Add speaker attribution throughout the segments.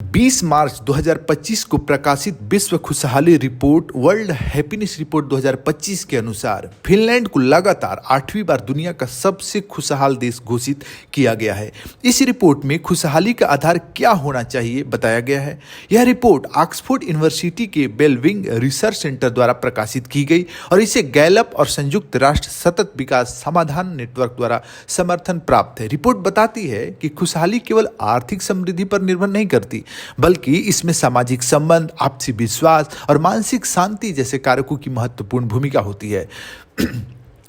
Speaker 1: 20 मार्च 2025 को प्रकाशित विश्व खुशहाली रिपोर्ट वर्ल्ड हैप्पीनेस रिपोर्ट 2025 के अनुसार फिनलैंड को लगातार 8वीं बार दुनिया का सबसे खुशहाल देश घोषित किया गया है। इस रिपोर्ट में खुशहाली का आधार क्या होना चाहिए बताया गया है। यह रिपोर्ट ऑक्सफोर्ड यूनिवर्सिटी के बेलविंग रिसर्च सेंटर द्वारा प्रकाशित की गई और इसे गैलप और संयुक्त राष्ट्र सतत विकास समाधान नेटवर्क द्वारा समर्थन प्राप्त है। रिपोर्ट बताती है कि खुशहाली केवल आर्थिक समृद्धि पर निर्भर नहीं करती, बल्कि इसमें सामाजिक संबंध, आपसी विश्वास और मानसिक शांति जैसे कारकों की महत्वपूर्ण भूमिका होती है।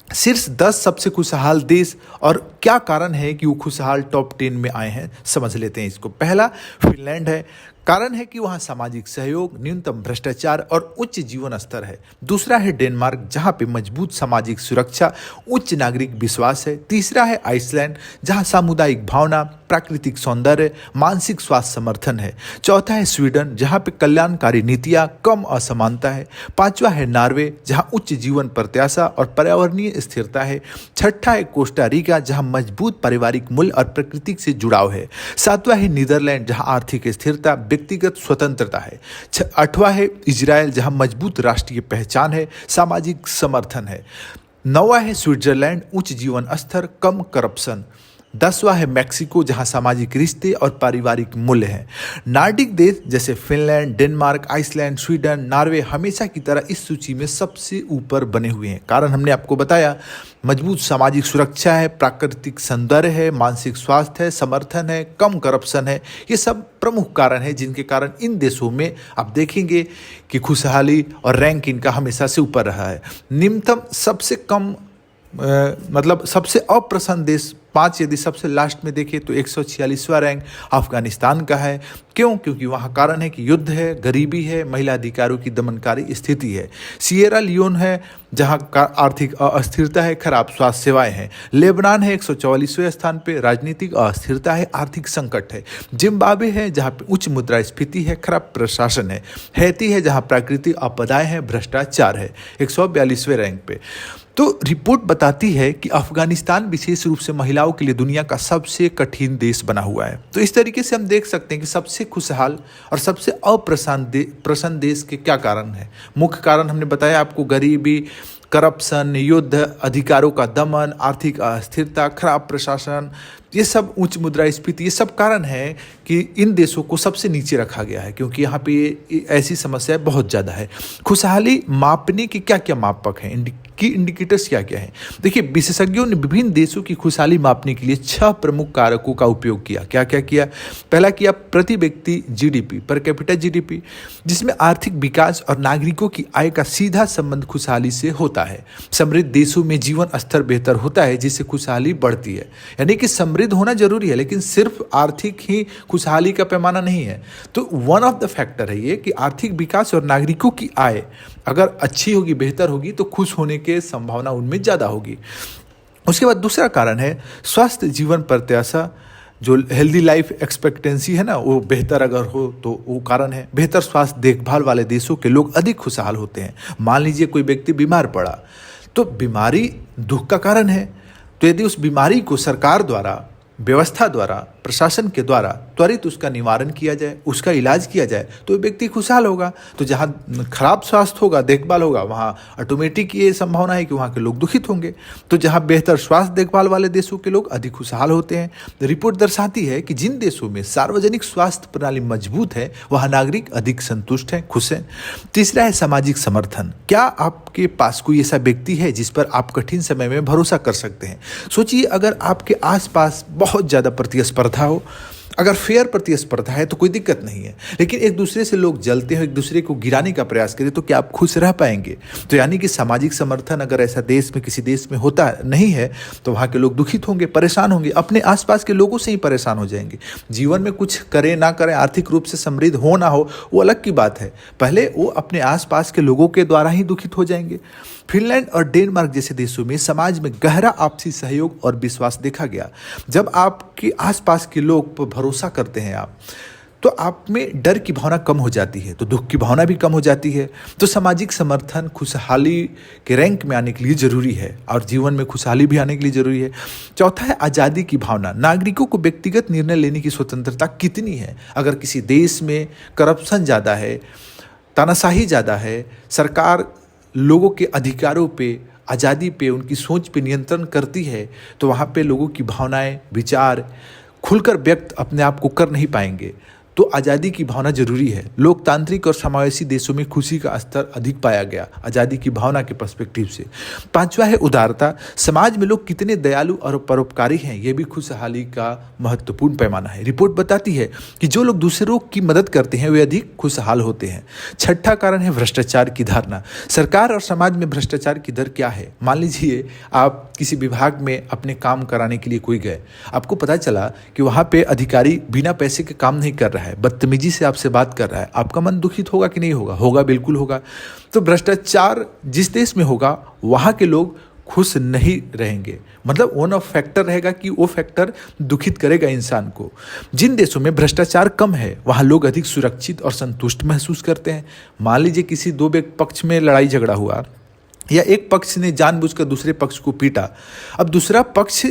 Speaker 1: शीर्ष 10 सबसे खुशहाल देश और क्या कारण है कि वो खुशहाल टॉप 10 में आए हैं, समझ लेते हैं इसको। पहला फिनलैंड है। कारण है कि वहाँ सामाजिक सहयोग, न्यूनतम भ्रष्टाचार और उच्च जीवन स्तर है। दूसरा है डेनमार्क, जहाँ पे मजबूत सामाजिक सुरक्षा, उच्च नागरिक विश्वास है। तीसरा है आइसलैंड, जहाँ सामुदायिक भावना, प्राकृतिक सौंदर्य, मानसिक स्वास्थ्य समर्थन है। चौथा है स्वीडन, जहाँ पे कल्याणकारी नीतियाँ, कम असमानता है। पांचवा है नॉर्वे, जहाँ उच्च जीवन प्रत्याशा और पर्यावरणीय स्थिरता है। छठा है कोस्टा रिका, जहाँ मजबूत पारिवारिक मूल्य और प्रकृति से जुड़ाव है। सातवां है नीदरलैंड, जहाँ आर्थिक स्थिरता, व्यक्तिगत स्वतंत्रता है। आठवां है इजराइल, जहाँ मजबूत राष्ट्रीय पहचान है, सामाजिक समर्थन है। नौवां है स्विट्जरलैंड, उच्च जीवन स्तर, कम करप्शन। 10वां है मैक्सिको, जहां सामाजिक रिश्ते और पारिवारिक मूल्य हैं। नॉर्डिक देश जैसे Finland, Denmark, Iceland, Sweden, Norway हमेशा की तरह इस सूची में सबसे ऊपर बने हुए हैं। कारण हमने आपको बताया, मजबूत सामाजिक सुरक्षा है, प्राकृतिक सौंदर्य है, मानसिक स्वास्थ्य है, समर्थन है, कम करप्शन है। ये सब प्रमुख कारण है जिनके कारण इन देशों में आप देखेंगे कि खुशहाली और रैंक इनका हमेशा से ऊपर रहा है। निम्नतम सबसे कम मतलब सबसे अप्रसन्न देश 5, यदि सबसे लास्ट में देखें तो 146वां रैंक अफगानिस्तान का है। क्यों? क्योंकि वहाँ कारण है कि युद्ध है, गरीबी है, महिला अधिकारों की दमनकारी स्थिति है। सिएरा लियोन है, जहाँ का आर्थिक अस्थिरता है, खराब स्वास्थ्य सेवाएं हैं। लेबनान है 144वें स्थान पे, राजनीतिक अस्थिरता है, आर्थिक संकट है। जिम्बाब्वे है, जहाँ पे उच्च मुद्रास्फीति है, खराब प्रशासन है। हैती है, जहाँ प्राकृतिक आपदाएं हैं, भ्रष्टाचार है, 142वें रैंक पे। तो रिपोर्ट बताती है कि अफगानिस्तान विशेष रूप से महिलाओं के लिए दुनिया का सबसे कठिन देश बना हुआ है। तो इस तरीके से हम देख सकते हैं कि सबसे खुशहाल और सबसे अप्रसन्न देश के क्या कारण हैं। मुख्य कारण हमने बताया आपको, गरीबी, करप्शन, युद्ध, अधिकारों का दमन, आर्थिक अस्थिरता, खराब प्रशासन, ये सब उच्च मुद्रास्फीति, ये सब कारण है कि इन देशों को सबसे नीचे रखा गया है, क्योंकि यहाँ पे ऐसी समस्याएं बहुत ज़्यादा है। खुशहाली मापने के क्या क्या मापक हैं, की इंडिकेटर्स क्या क्या हैं? देखिए, विशेषज्ञों ने विभिन्न देशों की खुशहाली मापने के लिए 6 प्रमुख कारकों का उपयोग किया। क्या क्या किया? पहला किया प्रति व्यक्ति जीडीपी, पर कैपिटा जीडीपी, जिसमें आर्थिक विकास और नागरिकों की आय का सीधा संबंध खुशहाली से होता है। समृद्ध देशों में जीवन स्तर बेहतर होता है, जिससे खुशहाली बढ़ती है। यानी कि समृद्ध होना जरूरी है, लेकिन सिर्फ आर्थिक ही खुशहाली का पैमाना नहीं है। तो वन ऑफ द फैक्टर है ये कि आर्थिक विकास और नागरिकों की आय अगर अच्छी होगी, बेहतर होगी, तो खुश होने की संभावना उनमें ज़्यादा होगी। उसके बाद दूसरा कारण है स्वस्थ जीवन प्रत्याशा, जो हेल्दी लाइफ एक्सपेक्टेंसी है ना, वो बेहतर अगर हो तो वो कारण है। बेहतर स्वास्थ्य देखभाल वाले देशों के लोग अधिक खुशहाल होते हैं। मान लीजिए कोई व्यक्ति बीमार पड़ा, तो बीमारी दुख का कारण है। तो यदि उस बीमारी को सरकार द्वारा, व्यवस्था द्वारा, प्रशासन के द्वारा त्वरित उसका निवारण किया जाए, उसका इलाज किया जाए, तो व्यक्ति खुशहाल होगा। तो जहाँ खराब स्वास्थ्य होगा, देखभाल होगा, वहाँ ऑटोमेटिक ये संभावना है कि वहाँ के लोग दुखित होंगे। तो जहाँ बेहतर स्वास्थ्य देखभाल वाले देशों के लोग अधिक खुशहाल होते हैं। रिपोर्ट दर्शाती है कि जिन देशों में सार्वजनिक स्वास्थ्य प्रणाली मजबूत है, वहाँ नागरिक अधिक संतुष्ट हैं, खुश हैं। तीसरा है सामाजिक समर्थन। क्या आपके पास कोई ऐसा व्यक्ति है जिस पर आप कठिन समय में भरोसा कर सकते हैं? सोचिए, अगर आपके आसपास बहुत ज़्यादा प्रतिस्पर्धा हो, अगर फेयर प्रतिस्पर्धा है तो कोई दिक्कत नहीं है, लेकिन एक दूसरे से लोग जलते हैं, एक दूसरे को गिराने का प्रयास करें, तो क्या आप खुश रह पाएंगे? तो यानी कि सामाजिक समर्थन अगर ऐसा देश में, किसी देश में होता नहीं है, तो वहाँ के लोग दुखित होंगे, परेशान होंगे, अपने आसपास के लोगों से ही परेशान हो जाएंगे। जीवन में कुछ करें ना करें, आर्थिक रूप से समृद्ध हो ना हो, वो अलग की बात है, पहले वो अपने आसपास के लोगों के द्वारा ही दुखित हो जाएंगे। फिनलैंड और डेनमार्क जैसे देशों में समाज में गहरा आपसी सहयोग और विश्वास देखा गया। जब आपके आसपास के लोग पर भरोसा करते हैं आप, तो आप में डर की भावना कम हो जाती है, तो दुख की भावना भी कम हो जाती है। तो सामाजिक समर्थन खुशहाली के रैंक में आने के लिए जरूरी है और जीवन में खुशहाली भी आने के लिए जरूरी है। चौथा है आज़ादी की भावना। नागरिकों को व्यक्तिगत निर्णय लेने की स्वतंत्रता कितनी है? अगर किसी देश में करप्शन ज़्यादा है, तानाशाही ज़्यादा है, सरकार लोगों के अधिकारों पे, आज़ादी पे, उनकी सोच पे नियंत्रण करती है, तो वहाँ पे लोगों की भावनाएं, विचार खुलकर व्यक्त अपने आप को कर नहीं पाएंगे। तो आज़ादी की भावना जरूरी है। लोकतांत्रिक और समावेशी देशों में खुशी का स्तर अधिक पाया गया आज़ादी की भावना के पर्सपेक्टिव से। पांचवा है उदारता। समाज में लोग कितने दयालु और परोपकारी हैं, यह भी खुशहाली का महत्वपूर्ण पैमाना है। रिपोर्ट बताती है कि जो लोग दूसरों की मदद करते हैं वे अधिक खुशहाल होते हैं। छठा कारण है भ्रष्टाचार की धारणा। सरकार और समाज में भ्रष्टाचार की दर क्या है? मान लीजिए आप किसी विभाग में अपने काम कराने के लिए कोई गए, आपको पता चला कि वहाँ पे अधिकारी बिना पैसे के काम नहीं कर रहा है, बदतमीजी से आपसे बात कर रहा है, आपका मन दुखित होगा कि नहीं होगा? होगा, बिल्कुल होगा। तो भ्रष्टाचार जिस देश में होगा वहाँ के लोग खुश नहीं रहेंगे, मतलब वन ऑफ फैक्टर रहेगा कि वो फैक्टर दुखित करेगा इंसान को। जिन देशों में भ्रष्टाचार कम है वहाँ लोग अधिक सुरक्षित और संतुष्ट महसूस करते हैं। मान लीजिए किसी दो पक्ष में लड़ाई झगड़ा हुआ या एक पक्ष ने जानबूझकर दूसरे पक्ष को पीटा, अब दूसरा पक्ष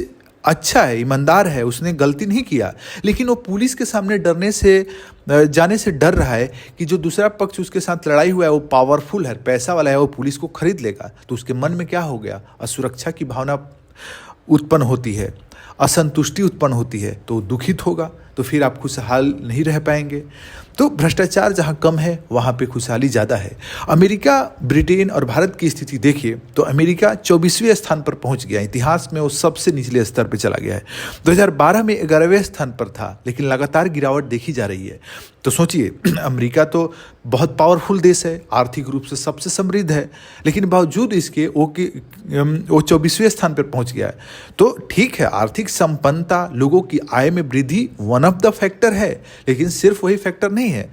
Speaker 1: अच्छा है, ईमानदार है, उसने गलती नहीं किया, लेकिन वो पुलिस के सामने जाने से डर रहा है कि जो दूसरा पक्ष उसके साथ लड़ाई हुआ है वो पावरफुल है, पैसा वाला है, वो पुलिस को खरीद लेगा। तो उसके मन में क्या हो गया? असुरक्षा की भावना उत्पन्न होती है, असंतुष्टि उत्पन्न होती है, तो दुखित होगा, तो फिर आप खुशहाल नहीं रह पाएंगे। तो भ्रष्टाचार जहाँ कम है वहाँ पे खुशहाली ज़्यादा है। अमेरिका, ब्रिटेन और भारत की स्थिति देखिए तो अमेरिका 24वें स्थान पर पहुँच गया, इतिहास में वो सबसे निचले स्तर पर चला गया है। 2012 में 11वें स्थान पर था, लेकिन लगातार गिरावट देखी जा रही है। तो सोचिए, अमेरिका तो बहुत पावरफुल देश है, आर्थिक रूप से सबसे समृद्ध है, लेकिन बावजूद इसके वो 24वें स्थान पर पहुँच गया है। तो ठीक है, आर्थिक संपन्नता, लोगों की आय में वृद्धि वन ऑफ द फैक्टर है, लेकिन सिर्फ वही फैक्टर नहीं है।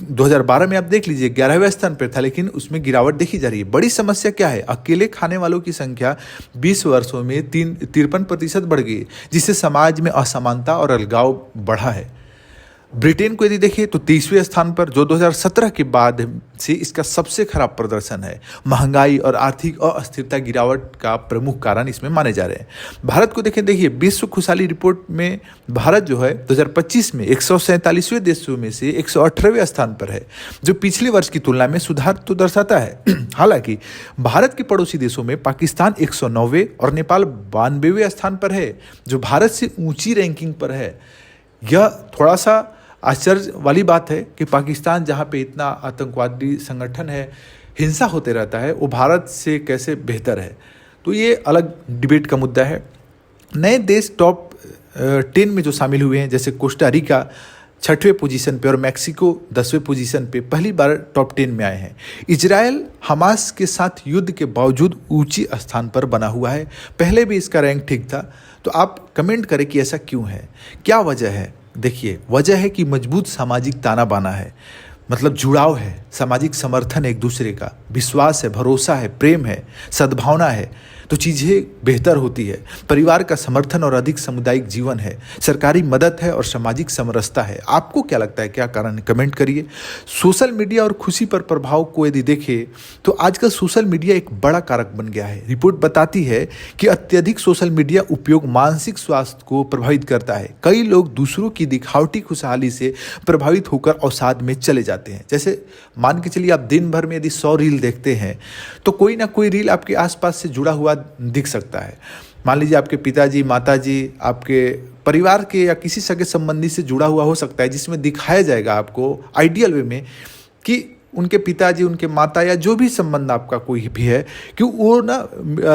Speaker 1: 2012 में आप देख लीजिए 11वें स्थान पर था, लेकिन उसमें गिरावट देखी जा रही है। बड़ी समस्या क्या है? अकेले खाने वालों की संख्या 20 वर्षों में 53% बढ़ गई, जिससे समाज में असमानता और अलगाव बढ़ा है। ब्रिटेन को यदि देखिए तो 30वें स्थान पर, जो 2017 के बाद से इसका सबसे खराब प्रदर्शन है। महंगाई और आर्थिक अस्थिरता गिरावट का प्रमुख कारण इसमें माने जा रहे हैं। भारत को देखिए विश्व खुशहाली रिपोर्ट में भारत जो है 2025 में 147वें देशों में से 118वें स्थान पर है, जो पिछले वर्ष की तुलना में सुधार तो दर्शाता है। हालांकि भारत के पड़ोसी देशों में पाकिस्तान 109वें और नेपाल 92वें स्थान पर है, जो भारत से ऊंची रैंकिंग पर है। यह थोड़ा सा आश्चर्य वाली बात है कि पाकिस्तान, जहाँ पे इतना आतंकवादी संगठन है, हिंसा होते रहता है, वो भारत से कैसे बेहतर है? तो ये अलग डिबेट का मुद्दा है। नए देश टॉप 10 में जो शामिल हुए हैं, जैसे कोस्टा रिका 6वें पोजीशन पे और मैक्सिको 10वें पोजीशन पे पहली बार टॉप 10 में आए हैं। इजराइल हमास के साथ युद्ध के बावजूद ऊंची स्थान पर बना हुआ है, पहले भी इसका रैंक ठीक था। तो आप कमेंट करें कि ऐसा क्यों है, क्या वजह है? देखिए, वजह है कि मजबूत सामाजिक ताना बाना है, मतलब जुड़ाव है, सामाजिक समर्थन है, एक दूसरे का विश्वास है, भरोसा है, प्रेम है, सद्भावना है, तो चीज़ें बेहतर होती है। परिवार का समर्थन और अधिक सामुदायिक जीवन है, सरकारी मदद है और सामाजिक समरसता है। आपको क्या लगता है, क्या कारण है? कमेंट करिए। सोशल मीडिया और खुशी पर प्रभाव को यदि देखें तो आजकल सोशल मीडिया एक बड़ा कारक बन गया है। रिपोर्ट बताती है कि अत्यधिक सोशल मीडिया उपयोग मानसिक स्वास्थ्य को प्रभावित करता है। कई लोग दूसरों की दिखावटी खुशहाली से प्रभावित होकर अवसाद में चले जाते हैं। जैसे मान के चलिए, आप दिन भर में यदि 100 रील देखते हैं तो कोई ना कोई रील आपके आसपास से जुड़ा हुआ दिख सकता है। मान लीजिए आपके पिताजी, माताजी, आपके परिवार के या किसी सगे संबंधी से जुड़ा हुआ हो सकता है, जिसमें दिखाया जाएगा आपको आइडियल वे में कि उनके पिताजी, उनके माता या जो भी संबंध आपका कोई भी है, कि वो ना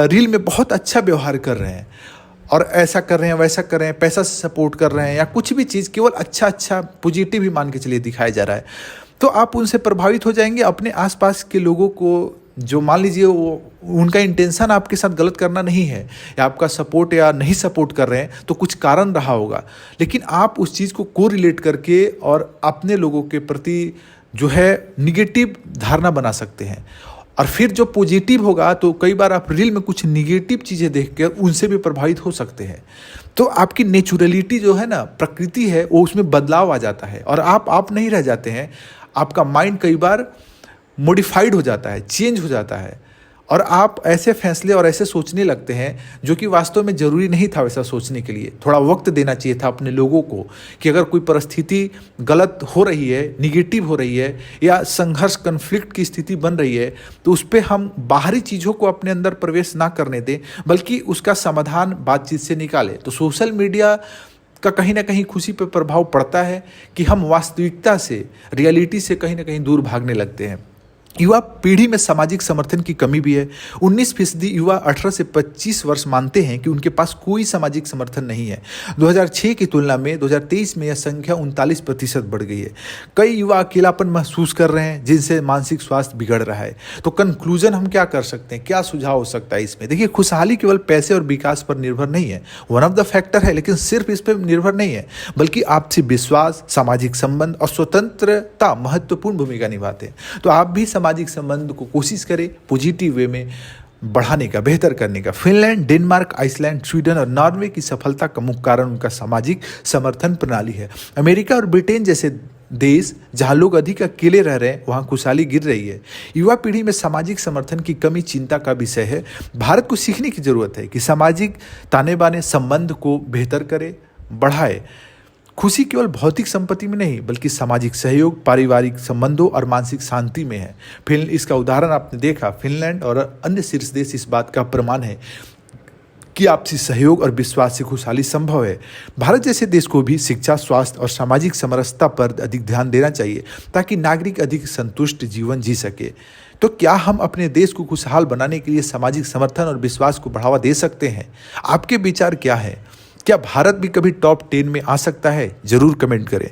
Speaker 1: रील में बहुत अच्छा व्यवहार कर रहे हैं और ऐसा कर रहे हैं, वैसा कर रहे हैं, पैसा से सपोर्ट कर रहे हैं, या कुछ भी चीज़ केवल अच्छा पॉजिटिव ही मान के चलिए दिखाया जा रहा है, तो आप उनसे प्रभावित हो जाएंगे। अपने आसपास के लोगों को, जो मान लीजिए वो उनका इंटेंशन आपके साथ गलत करना नहीं है, या आपका सपोर्ट या नहीं सपोर्ट कर रहे हैं, तो कुछ कारण रहा होगा, लेकिन आप उस चीज़ को कोरिलेट करके और अपने लोगों के प्रति जो है निगेटिव धारणा बना सकते हैं। और फिर जो पॉजिटिव होगा तो कई बार आप रील में कुछ निगेटिव चीज़ें देख कर उनसे भी प्रभावित हो सकते हैं। तो आपकी नेचुरलिटी जो है ना, प्रकृति है, वो उसमें बदलाव आ जाता है और आप नहीं रह जाते हैं। आपका माइंड कई बार मॉडिफाइड हो जाता है, चेंज हो जाता है और आप ऐसे फैसले और ऐसे सोचने लगते हैं जो कि वास्तव में ज़रूरी नहीं था वैसा सोचने के लिए। थोड़ा वक्त देना चाहिए था अपने लोगों को कि अगर कोई परिस्थिति गलत हो रही है, निगेटिव हो रही है या संघर्ष कन्फ्लिक्ट की स्थिति बन रही है तो उस पर हम बाहरी चीज़ों को अपने अंदर प्रवेश ना करने दें, बल्कि उसका समाधान बातचीत से निकालें। तो सोशल मीडिया का कहीं ना कहीं खुशी पर प्रभाव पड़ता है कि हम वास्तविकता से, रियलिटी से कहीं ना कहीं दूर भागने लगते हैं। युवा पीढ़ी में सामाजिक समर्थन की कमी भी है। 19% युवा 18 से 25 वर्ष मानते हैं कि उनके पास कोई सामाजिक समर्थन नहीं है। 2006 की तुलना में 2023 में यह संख्या 39% बढ़ गई है। कई युवा अकेलापन महसूस कर रहे हैं जिनसे मानसिक स्वास्थ्य बिगड़ रहा है। तो कंक्लूजन हम क्या कर सकते हैं, क्या सुझाव हो सकता है इसमें? देखिए, खुशहाली केवल पैसे और विकास पर निर्भर नहीं है, वन ऑफ द फैक्टर है, लेकिन सिर्फ इस पर निर्भर नहीं है, बल्कि आपसी विश्वास, सामाजिक संबंध और स्वतंत्रता महत्वपूर्ण भूमिका निभाते हैं। तो आप भी सामाजिक संबंध को कोशिश करें पॉजिटिव वे में बढ़ाने का, बेहतर करने का। फिनलैंड, डेनमार्क, आइसलैंड, स्वीडन और नॉर्वे की सफलता का मुख्य कारण उनका सामाजिक समर्थन प्रणाली है। अमेरिका और ब्रिटेन जैसे देश जहां लोग अधिक अकेले रह रहे हैं, वहां खुशहाली गिर रही है। युवा पीढ़ी में सामाजिक समर्थन की कमी चिंता का विषय है। भारत को सीखने की जरूरत है कि सामाजिक ताने बाने संबंध को बेहतर करे, बढ़ाए। खुशी केवल भौतिक संपत्ति में नहीं, बल्कि सामाजिक सहयोग, पारिवारिक संबंधों और मानसिक शांति में है। इसका उदाहरण आपने देखा, फिनलैंड और अन्य शीर्ष देश इस बात का प्रमाण है कि आपसी सहयोग और विश्वास से खुशहाली संभव है। भारत जैसे देश को भी शिक्षा, स्वास्थ्य और सामाजिक समरसता पर अधिक ध्यान देना चाहिए ताकि नागरिक अधिक संतुष्ट जीवन जी सके। तो क्या हम अपने देश को खुशहाल बनाने के लिए सामाजिक समर्थन और विश्वास को बढ़ावा दे सकते हैं? आपके विचार क्या है? क्या भारत भी कभी टॉप 10 में आ सकता है? जरूर कमेंट करें।